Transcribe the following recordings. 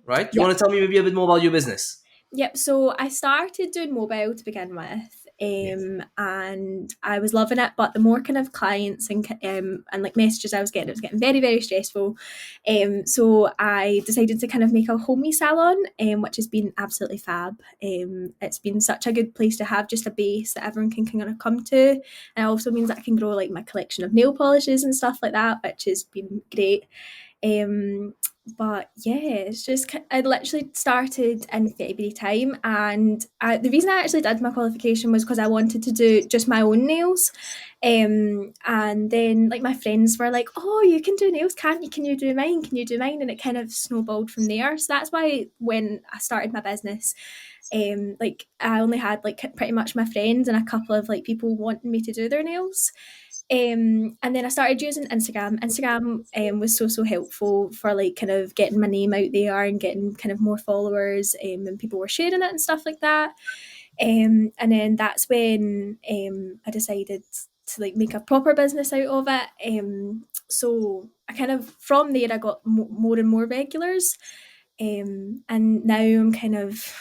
right? Do you Yep. want to tell me maybe a bit more about your business? Yep. So I started doing mobile to begin with, Yes. and I was loving it. But the more kind of clients and like messages I was getting, it was getting very very stressful. So I decided to kind of make a homey salon, which has been absolutely fab. It's been such a good place to have just a base that everyone can kind of come to, and it also means that I can grow like my collection of nail polishes and stuff like that, which has been great. Um, but yeah, it's just I literally started in February time, and the reason I actually did my qualification was because I wanted to do just my own nails. And then like my friends were like, "Oh, you can do nails, can't you? Can you do mine? Can you do mine?" And it kind of snowballed from there. So that's why when I started my business, like I only had like pretty much my friends and a couple of like people wanting me to do their nails. And then I started using Instagram. Instagram was so helpful for like kind of getting my name out there and getting kind of more followers, and people were sharing it and stuff like that. And then that's when I decided to like make a proper business out of it. So I kind of from there I got more and more regulars, and now I'm kind of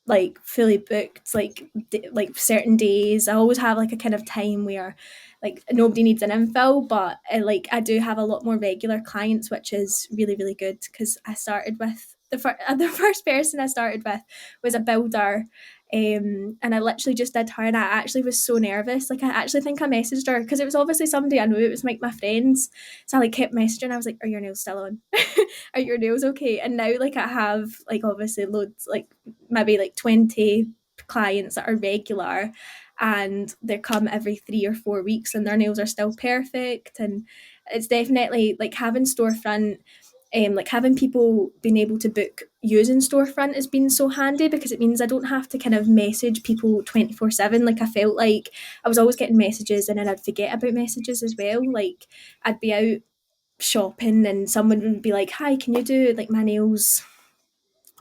like fully booked like certain days. I always have like a kind of time where like nobody needs an infill, but like I do have a lot more regular clients, which is really really good because I started with the first person I started with was a builder. And I literally just did her, and I actually was so nervous. Like I actually think I messaged her because it was obviously somebody I knew. It was like my friends, so I like kept messaging. I was like, "Are your nails still on? Are your nails okay?" And now like I have like obviously loads, like maybe like 20 clients that are regular, and they come every 3 or 4 weeks and their nails are still perfect. And it's definitely like having Storefront, like having people being able to book using Storefront has been so handy because it means I don't have to kind of message people 24/7. Like I felt like I was always getting messages and then I'd forget about messages as well. Like I'd be out shopping and someone would be like, "Hi, can you do like my nails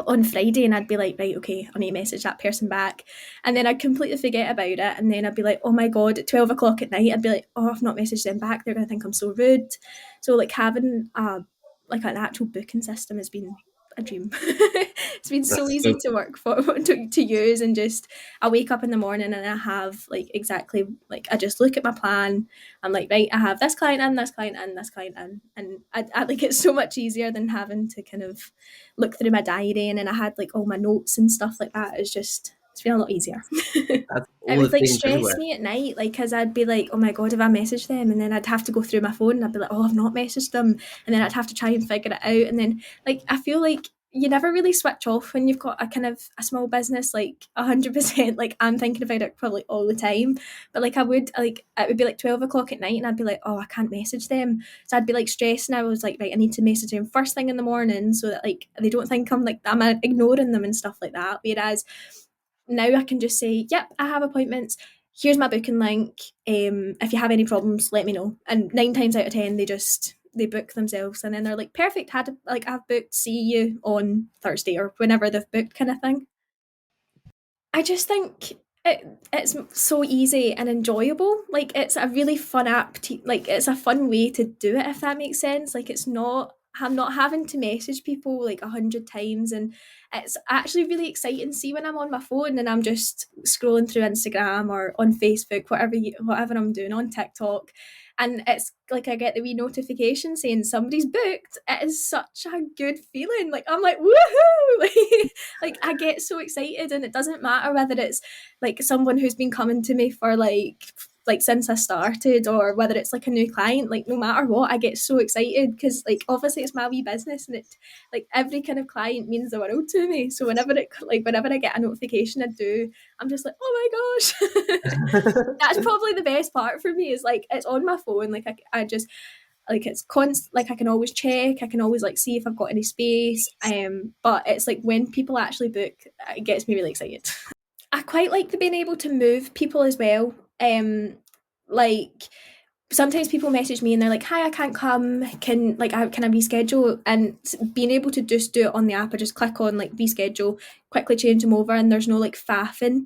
on Friday?" And I'd be like, "Right, okay, I need to message that person back." And then I'd completely forget about it. And then I'd be like, "Oh my God," at 12 o'clock at night, I'd be like, "Oh, I've not messaged them back. They're going to think I'm so rude." So like having like an actual booking system has been a dream. It's been so That's easy so to work for, to use, and just I wake up in the morning and I have like exactly like I just look at my plan. I'm like, right, I have this client in, this client in, this client in, and I like it's so much easier than having to kind of look through my diary, and then I had like all my notes and stuff like that. It's been a lot easier. that's It all would the like things stress everywhere. me at night, like because I'd be like, "Oh my God, have I messaged them?" And then I'd have to go through my phone and I'd be like, "Oh, I've not messaged them," and then I'd have to try and figure it out. And then like I feel like you never really switch off when you've got a kind of a small business, like 100%. Like I'm thinking about it probably all the time, but like I would like it would be like 12 o'clock at night, and I'd be like, "Oh, I can't message them," so I'd be like stressing. I was like, "Right, I need to message them first thing in the morning so that like they don't think I'm ignoring them and stuff like that." Whereas now I can just say, "Yep, I have appointments. Here's my booking link. If you have any problems, let me know." And 9 times out of 10, they book themselves, and then they're like, "Perfect. Had like I've booked. See you on Thursday or whenever they've booked," kind of thing. I just think it's so easy and enjoyable. Like it's a really fun app. Like it's a fun way to do it, if that makes sense. Like it's not. I'm not having to message people like 100 times, and it's actually really exciting. See when I'm on my phone and I'm just scrolling through Instagram or on Facebook, whatever I'm doing on TikTok, and it's like I get the wee notification saying somebody's booked. It is such a good feeling. Like I'm like woohoo! Like I get so excited, and it doesn't matter whether it's like someone who's been coming to me for like since I started, or whether it's like a new client. Like no matter what, I get so excited because like obviously it's my wee business, and it like every kind of client means the world to me. So whenever I get a notification, I'm just like, "Oh my gosh." That's probably the best part for me, is like it's on my phone. Like I just like it's like I can always check, I can always like see if I've got any space. But it's like when people actually book, it gets me really excited. I quite like the being able to move people as well. Like sometimes people message me and they're like, "Hi, I can't come. Can I reschedule?" And being able to just do it on the app, I just click on like reschedule, quickly change them over, and there's no like faffing.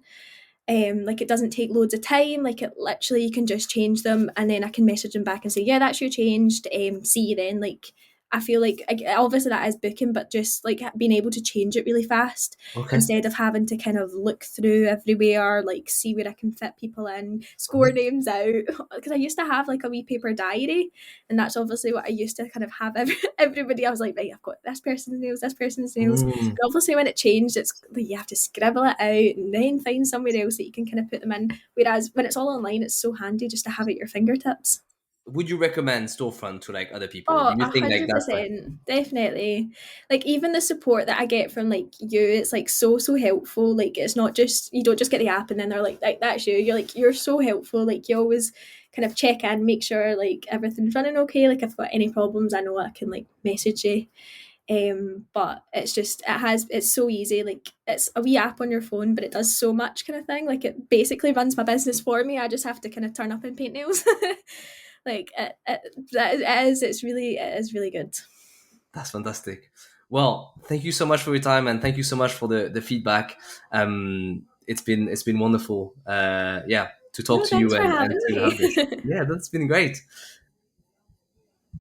Like it doesn't take loads of time. Like it literally, you can just change them, and then I can message them back and say, "Yeah, that's your changed. See you then." Like I feel like obviously that is booking, but just like being able to change it really fast Okay. instead of having to kind of look through everywhere, like see where I can fit people in, score Mhm. names out. Because I used to have like a wee paper diary, and that's obviously what I used to kind of have everybody. I was like, right, I've got this person's nails, this person's nails. Mm. And obviously, when it changed, it's like you have to scribble it out and then find somewhere else that you can kind of put them in. Whereas when it's all online, it's so handy just to have at your fingertips. Would you recommend Storefront to like other people? Do Oh, you think like that's like 100%, definitely. Like even the support that I get from like you, it's like so helpful. Like it's not just you don't just get the app and then they're like that's you. You're like you're so helpful. Like you always kind of check in, make sure like everything's running okay. Like if I've got any problems, I know I can like message you. But it's just it's so easy. Like it's a wee app on your phone, but it does so much kind of thing. Like it basically runs my business for me. I just have to kind of turn up and paint nails. Like it is really good. that's fantastic. Well, thank you so much for your time and thank you so much for the feedback. It's been wonderful. Yeah, to talk No, to you thanks for and having to have this. me. Yeah, that's been great.